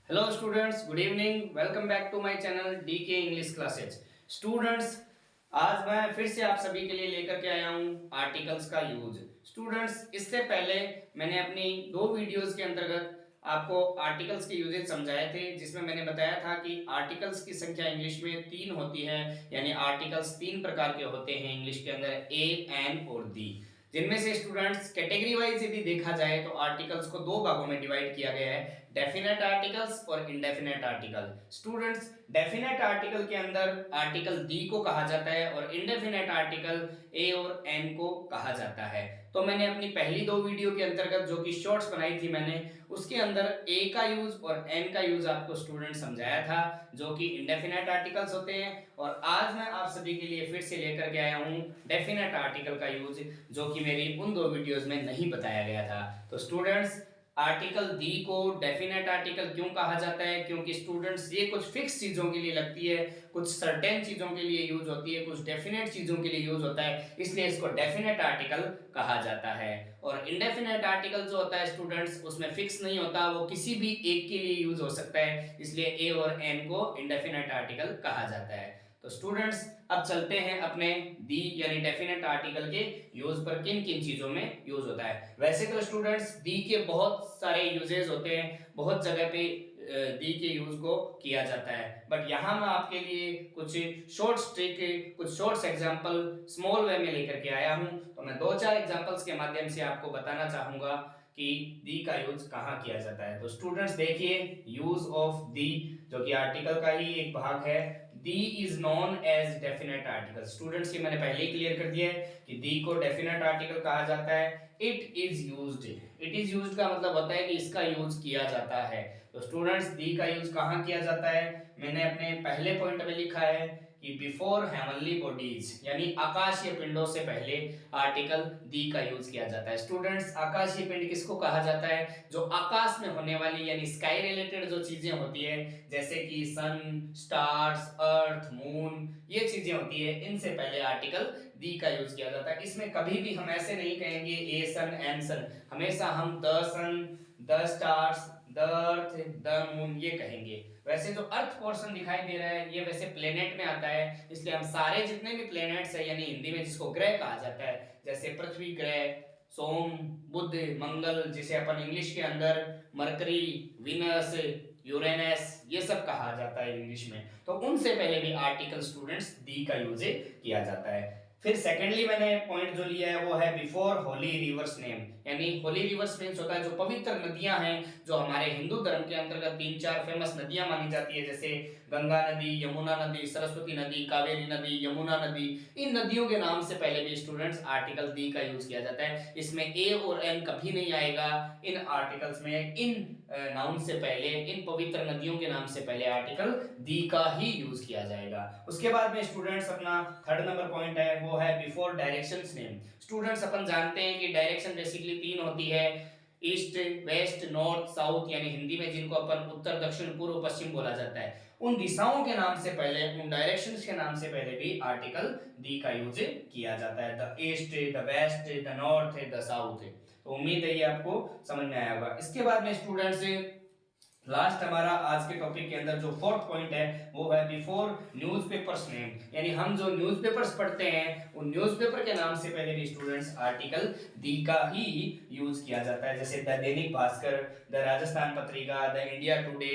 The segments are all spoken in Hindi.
Hello students, good evening. Welcome back to my channel DK English classes. Students, आज मैं फिर से आप सभी के लिए लेकर के आया हूँ आर्टिकल्स का यूज। स्टूडेंट्स, इससे पहले मैंने अपनी 2 वीडियोस के अंतर्गत आपको आर्टिकल्स के यूजेज समझाए थे, जिसमें मैंने बताया था कि आर्टिकल्स की संख्या इंग्लिश में 3 होती है, यानी आर्टिकल्स 3 प्रकार के होते हैं इंग्लिश के अंदर, ए, एन और दी। जिनमें से स्टूडेंट्स कैटेगरी वाइज यदि देखा जाए तो आर्टिकल्स को 2 भागों में डिवाइड किया गया है, डेफिनेट आर्टिकल्स और indefinite article. Students, definite article के अंदर आर्टिकल दी को कहा जाता है और इनडेफिनेट आर्टिकल ए और एन को कहा जाता है। तो मैंने अपनी पहली 2 वीडियो के अंतर्गत जो कि शॉर्ट्स बनाई थी मैंने, उसके अंदर ए का यूज और एन का यूज आपको स्टूडेंट समझाया था, जो कि इनडेफिनेट आर्टिकल्स होते हैं। और आज मैं आप सभी के लिए फिर से लेकर के आया हूं डेफिनेट आर्टिकल का यूज, जो कि मेरी उन 2 वीडियोस में नहीं बताया गया था। तो स्टूडेंट्स, आर्टिकल दी को डेफिनेट आर्टिकल क्यों कहा जाता है? क्योंकि स्टूडेंट्स ये कुछ फिक्स चीजों के लिए लगती है, कुछ सर्टेन चीजों के लिए यूज होती है, कुछ डेफिनेट चीजों के लिए यूज होता है, इसलिए इसको डेफिनेट आर्टिकल कहा जाता है। और इनडेफिनेट आर्टिकल जो होता है स्टूडेंट्स, उसमें फिक्स नहीं होता, वो किसी भी एक के लिए यूज हो सकता है, इसलिए ए और एन को इनडेफिनेट आर्टिकल कहा जाता है। तो स्टूडेंट्स, अब चलते हैं अपने दी यानी डेफिनेट आर्टिकल के यूज पर, किन किन चीजों में यूज होता है। वैसे तो स्टूडेंट्स दी के बहुत सारे यूजेस होते हैं, बहुत जगह पे दी के यूज को किया जाता है, बट यहां मैं आपके लिए कुछ शॉर्ट्स ट्रिक, कुछ शॉर्ट्स एग्जांपल स्मॉल वे में लेकर के आया हूं। तो मैं 2-4 एग्जांपल्स के माध्यम से आपको बताना चाहूंगा कि दी का यूज कहां किया जाता है। तो स्टूडेंट्स देखिए, यूज ऑफ दी, जो कि आर्टिकल का ही एक भाग है। The is known as definite article. Students, ये मैंने पहले ही क्लियर कर दिया है कि दी को डेफिनेट आर्टिकल कहा जाता है। It is used, it is used का मतलब होता है कि इसका यूज किया जाता है। तो स्टूडेंट्स, दी का यूज कहां किया जाता है? मैंने अपने पहले पॉइंट में लिखा है कि बिफोर हेवनली बॉडीज, यानी आकाशीय पिंडों से पहले आर्टिकल दी का यूज किया जाता है। स्टूडेंट्स, आकाशीय पिंड किसको कहा जाता है? जो आकाश में होने वाली यानी स्काई रिलेटेड जो चीजें होती है, जैसे कि सन, स्टार्स, अर्थ, मून, ये चीजें होती है, इनसे पहले आर्टिकल दी का यूज किया जाता है। इसमें कभी भी हम ऐसे नहीं कहेंगे ए सन एन सन, हमेशा हम the sun, the stars, the earth, the moon ये कहेंगे। वैसे जो अर्थ पोर्शन दिखाई दे रहा है, ये वैसे प्लेनेट में आता है, इसलिए हम सारे जितने भी प्लेनेट्स है, यानी हिंदी में जिसको ग्रह कहा जाता है, जैसे पृथ्वी ग्रह, सोम, बुध, मंगल, जिसे अपन इंग्लिश के अंदर मरकरी, विनस, यूरेनस, ये सब कहा जाता है इंग्लिश में, तो उनसे पहले भी आर्टिकल स्टूडेंट्स दी का यूज किया जाता है। फिर सेकेंडली मैंने पॉइंट जो लिया है वो है बिफोर होली रिवर्स नेम, यानी होली रिवर्स मींस होता है जो पवित्र नदियां हैं, जो हमारे हिंदू धर्म के अंतर्गत 3-4 फेमस नदियां मानी जाती है, जैसे गंगा नदी, यमुना नदी, सरस्वती नदी, कावेरी नदी, यमुना नदी। इन नदियों के नाम से पहले भी स्टूडेंट्स आर्टिकल दी का यूज किया जाता है। इसमें ए और एन कभी नहीं आएगा इन आर्टिकल्स में, इन नाउन से पहले, इन पवित्र नदियों के नाम से पहले आर्टिकल दी का ही यूज किया जाएगा। उसके बाद में स्टूडेंट्स अपना थर्ड नंबर पॉइंट है वो है बिफोर डायरेक्शंस नेम। स्टूडेंट्स, अपन जानते हैं कि डायरेक्शन बेसिकली 3 होती है, ईस्ट, वेस्ट, नॉर्थ, साउथ, यानी हिंदी में जिनको अपन उत्तर, दक्षिण, पूर्व, पश्चिम बोला जाता है। उन दिशाओं के नाम से पहले, उन डायरेक्शंस के नाम से पहले भी आर्टिकल दी का यूज किया जाता है। The east, the west, the north, the south. तो उम्मीद है ये आपको समझ में आया होगा। इसके बाद में स्टूडेंट्स, लास्ट हमारा आज के टॉपिक के अंदर जो फोर्थ पॉइंट है वो है बिफोर न्यूज़पेपर्स नेम, यानी हम जो न्यूज़पेपर्स पढ़ते हैं उन न्यूज़पेपर के नाम से पहले भी स्टूडेंट्स आर्टिकल दी का ही यूज किया जाता है, जैसे the Dainik Bhaskar, the Rajasthan Patrika, the India today,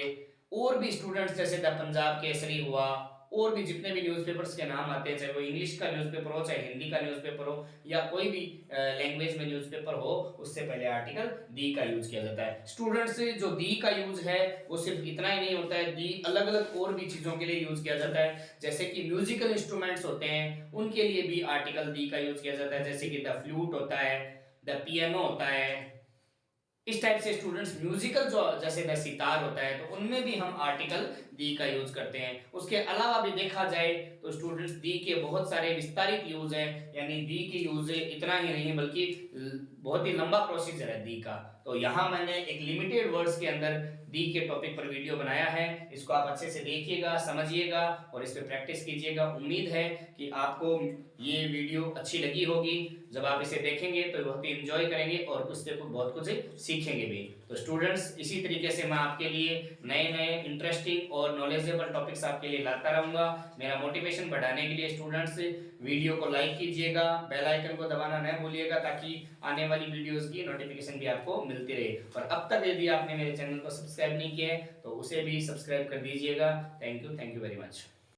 और भी स्टूडेंट्स जैसे द पंजाब केसरी हुआ, और भी जितने भी न्यूज़पेपर्स के नाम आते हैं, चाहे वो इंग्लिश का न्यूज़पेपर हो, चाहे हिंदी का न्यूज़पेपर हो, या कोई भी लैंग्वेज में न्यूज़पेपर हो, उससे पहले आर्टिकल दी का यूज किया जाता है। स्टूडेंट्स, जो दी का यूज है वो सिर्फ इतना ही नहीं होता है, दी अलग अलग और भी चीजों के लिए यूज किया जाता है, जैसे कि म्यूजिकल इंस्ट्रूमेंट्स होते हैं उनके लिए भी आर्टिकल दी का यूज किया जाता है, जैसे कि द फ्लूट होता है, द पियानो होता है। इस टाइप से स्टूडेंट्स म्यूजिकल जो जैसे द सितार होता है, तो उनमें भी हम आर्टिकल दी का यूज करते हैं। उसके अलावा भी देखा जाए तो स्टूडेंट्स दी के बहुत सारे विस्तारित यूज हैं, यानी दी की यूज इतना ही नहीं बल्कि बहुत ही लंबा प्रोसीजर है दी का। तो यहाँ मैंने एक लिमिटेड वर्ड्स के अंदर दी के टॉपिक पर वीडियो बनाया है, इसको आप अच्छे से देखिएगा, समझिएगा और इस पर प्रैक्टिस कीजिएगा। उम्मीद है कि आपको ये वीडियो अच्छी लगी होगी। जब आप इसे देखेंगे तो बहुत ही एंजॉय करेंगे और उससे बहुत कुछ सीखेंगे भी। तो स्टूडेंट्स इसी तरीके से मैं आपके लिए नए नए इंटरेस्टिंग और नॉलेजेबल टॉपिक्स आपके लिए लाता रहूँगा। मेरा मोटिवेशन बढ़ाने के लिए स्टूडेंट्स वीडियो को लाइक कीजिएगा, बेल आइकन को दबाना न भूलिएगा ताकि आने वाली वीडियोस की नोटिफिकेशन भी आपको मिलती रहे। और अब तक यदि आपने मेरे चैनल को सब्सक्राइब नहीं किया है तो उसे भी सब्सक्राइब कर दीजिएगा। Thank you very much.